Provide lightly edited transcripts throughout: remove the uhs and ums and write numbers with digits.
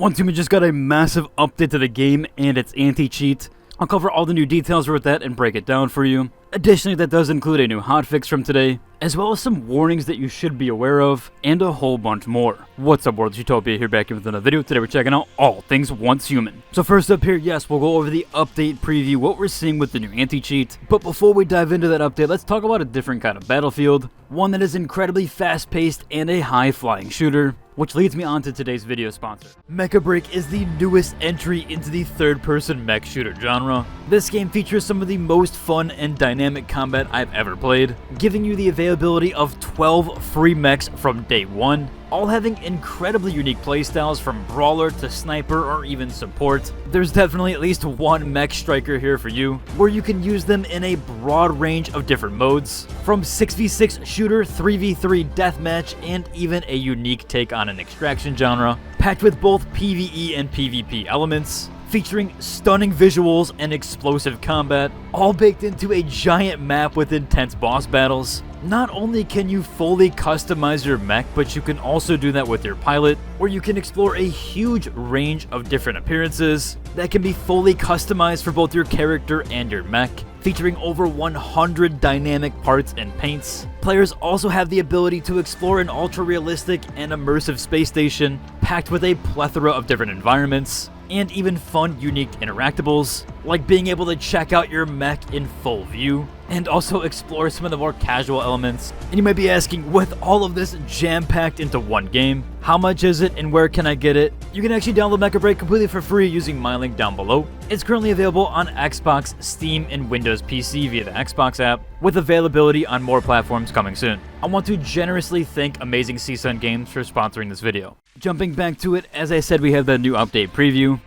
Once Human just got a massive update to the game and its anti-cheat. I'll cover all the new details with that and break it down for you. Additionally, that does include a new hotfix from today, as well as some warnings that you should be aware of, and a whole bunch more. What's up, World Utopia, here back in with another video. Today we're checking out all things Once Human. So first up here, yes, we'll go over the update preview, what we're seeing with the new anti-cheat. But before we dive into that update, let's talk about a different kind of battlefield. One that is incredibly fast-paced and a high-flying shooter. Which leads me on to today's video sponsor. Mecca Break is the newest entry into the third-person mech shooter genre. This game features some of the most fun and dynamic combat I've ever played, giving you the availability of 12 free mechs from day one, all having incredibly unique playstyles from brawler to sniper or even support. There's definitely at least one mech striker here for you, where you can use them in a broad range of different modes, from 6v6 shooter, 3v3 deathmatch, and even a unique take on an extraction genre, packed with both PvE and PvP elements, featuring stunning visuals and explosive combat, all baked into a giant map with intense boss battles. Not only can you fully customize your mech, but you can also do that with your pilot, where you can explore a huge range of different appearances that can be fully customized for both your character and your mech, featuring over 100 dynamic parts and paints. Players also have the ability to explore an ultra-realistic and immersive space station, packed with a plethora of different environments, and even fun, unique interactables, like being able to check out your mech in full view, and also explore some of the more casual elements. And you might be asking, with all of this jam-packed into one game, how much is it and where can I get it? You can actually download Mecca Break completely for free using my link down below. It's currently available on Xbox, Steam, and Windows PC via the Xbox app, with availability on more platforms coming soon. I want to generously thank Amazing Seasun Games for sponsoring this video. Jumping back to it, as I said, we have the new update preview.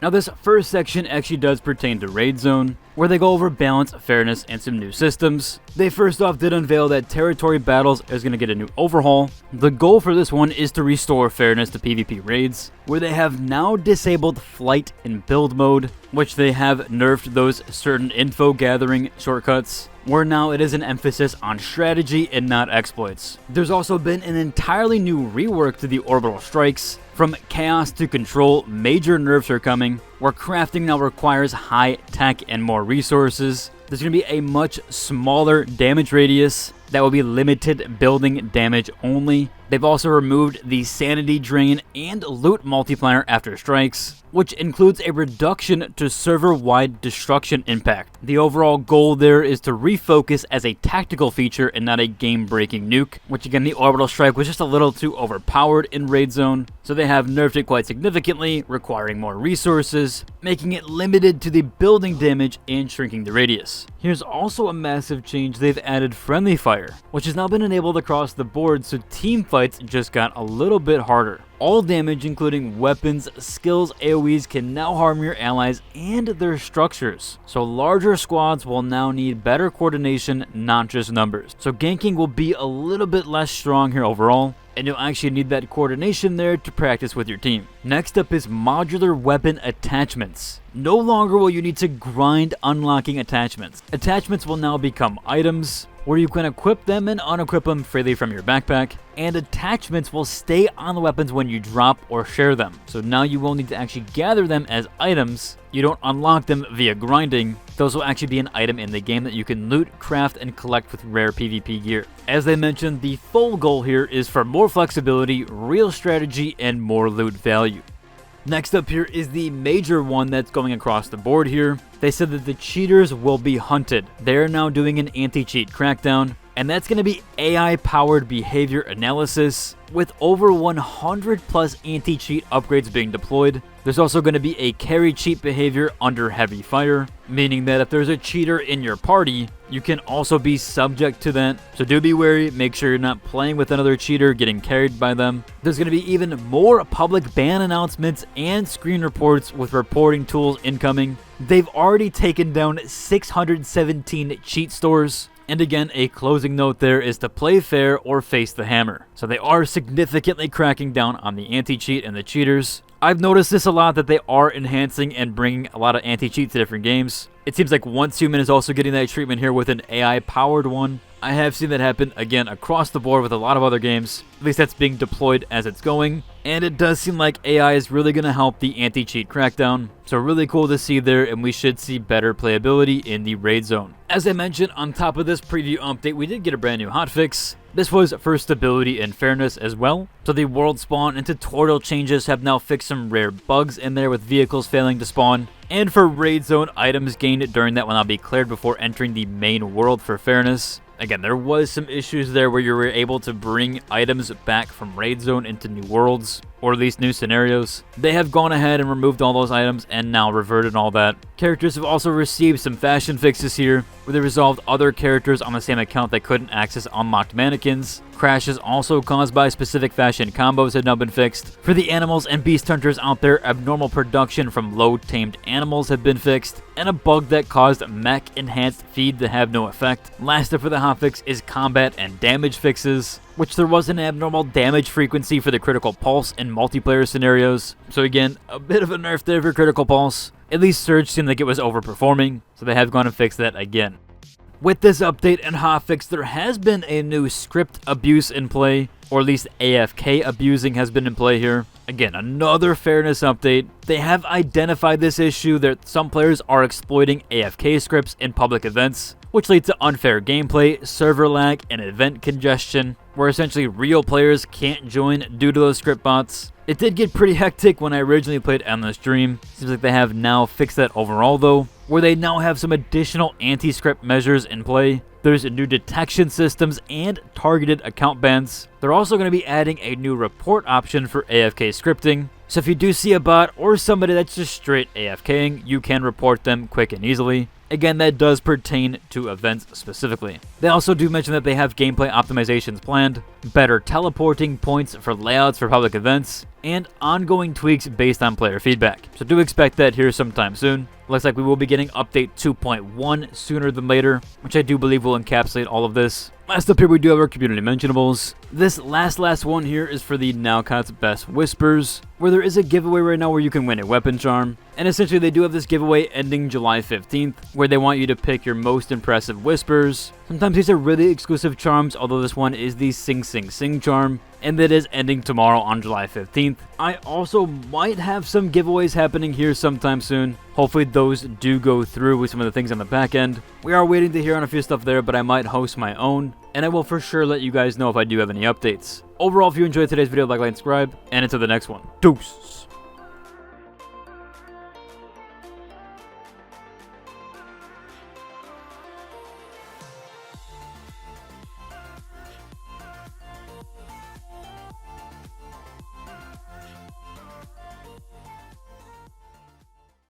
Now this first section actually does pertain to Raid Zone, where they go over balance, fairness, and some new systems. They first off did unveil that Territory Battles is going to get a new overhaul. The goal for this one is to restore fairness to PvP raids, where they have now disabled flight in build mode, which they have nerfed those certain info gathering shortcuts, where now it is an emphasis on strategy and not exploits. There's also been an entirely new rework to the orbital strikes. From chaos to control, major nerfs are coming, where crafting now requires high tech and more resources. There's going to be a much smaller damage radius that will be limited building damage only. They've also removed the sanity drain and loot multiplier after strikes, which includes a reduction to server-wide destruction impact. The overall goal there is to refocus as a tactical feature and not a game-breaking nuke, which again, the orbital strike was just a little too overpowered in Raid Zone, so they have nerfed it quite significantly, requiring more resources, making it limited to the building damage and shrinking the radius. Here's also a massive change: they've added friendly fire, which has now been enabled across the board, so team fights just got a little bit harder. All damage, including weapons, skills, AoEs, can now harm your allies and their structures. So larger squads will now need better coordination, not just numbers. So ganking will be a little bit less strong here overall, and you'll actually need that coordination there to practice with your team. Next up is modular weapon attachments. No longer will you need to grind unlocking attachments. Attachments will now become items, where you can equip them and unequip them freely from your backpack, and attachments will stay on the weapons when you drop or share them. So now you will need to actually gather them as items. You don't unlock them via grinding. Those will actually be an item in the game that you can loot, craft, and collect with rare PvP gear. As they mentioned, the full goal here is for more flexibility, real strategy, and more loot value. Next up here is the major one that's going across the board here. They said that the cheaters will be hunted. They're now doing an anti-cheat crackdown, and that's going to be AI-powered behavior analysis, with over 100 plus anti-cheat upgrades being deployed. There's also going to be a carry cheat behavior under heavy fire, meaning that if there's a cheater in your party, you can also be subject to that. So do be wary, make sure you're not playing with another cheater, getting carried by them. There's going to be even more public ban announcements and screen reports with reporting tools incoming. They've already taken down 617 cheat stores. And again, a closing note there is to play fair or face the hammer. So they are significantly cracking down on the anti-cheat and the cheaters. I've noticed this a lot, that they are enhancing and bringing a lot of anti-cheat to different games. It seems like Once Human is also getting that treatment here with an AI-powered one. I have seen that happen again across the board with a lot of other games. At least that's being deployed as it's going. and it does seem like AI is really going to help the anti-cheat crackdown, so really cool to see there, and we should see better playability in the raid zone. As I mentioned, on top of this preview update, we did get a brand new hotfix. This was for stability and fairness as well, so the world spawn and tutorial changes have now fixed some rare bugs in there with vehicles failing to spawn, and for raid zone, items gained during that will now be cleared before entering the main world for fairness. Again, there was some issues there where you were able to bring items back from raid zone into new worlds, or at least new scenarios. They have gone ahead and removed all those items and now reverted all that. Characters have also received some fashion fixes here, where they resolved other characters on the same account that couldn't access unlocked mannequins. Crashes also caused by specific fashion combos have now been fixed. For the animals and beast hunters out there, abnormal production from low tamed animals have been fixed, and a bug that caused mech enhanced feed to have no effect. Last up for the hotfix is combat and damage fixes, which there was an abnormal damage frequency for the critical pulse in multiplayer scenarios. So again, a bit of a nerf there for critical pulse. At least Surge seemed like it was overperforming, so they have gone and fixed that again. With this update and hotfix, there has been a new script abuse in play, or at least AFK abusing has been in play here. Again, another fairness update. They have identified this issue that some players are exploiting AFK scripts in public events, which leads to unfair gameplay, server lag, and event congestion, where essentially real players can't join due to those script bots. It did get pretty hectic when I originally played Endless Dream. Seems like they have now fixed that overall though, where they now have some additional anti-script measures in play. There's new detection systems and targeted account bans. They're also going to be adding a new report option for AFK scripting. So if you do see a bot or somebody that's just straight AFKing, you can report them quick and easily. Again, that does pertain to events specifically. They also do mention that they have gameplay optimizations planned, better teleporting points for layouts for public events, and ongoing tweaks based on player feedback. So do expect that here sometime soon. Looks like we will be getting update 2.1 sooner than later, which I do believe will encapsulate all of this. Last up here, we do have our community mentionables. This last one here is for the Nowcot's Best Whispers, where there is a giveaway right now where you can win a weapon charm. And essentially they do have this giveaway ending July 15th, where they want you to pick your most impressive whispers. Sometimes these are really exclusive charms, although this one is the Sing Sing Sing charm, and that is ending tomorrow on July 15th. I also might have some giveaways happening here sometime soon. Hopefully those do go through with some of the things on the back end. We are waiting to hear on a few stuff there, but I might host my own, and I will for sure let you guys know if I do have any updates. Overall, if you enjoyed today's video, like, subscribe, and until the next one, deuces.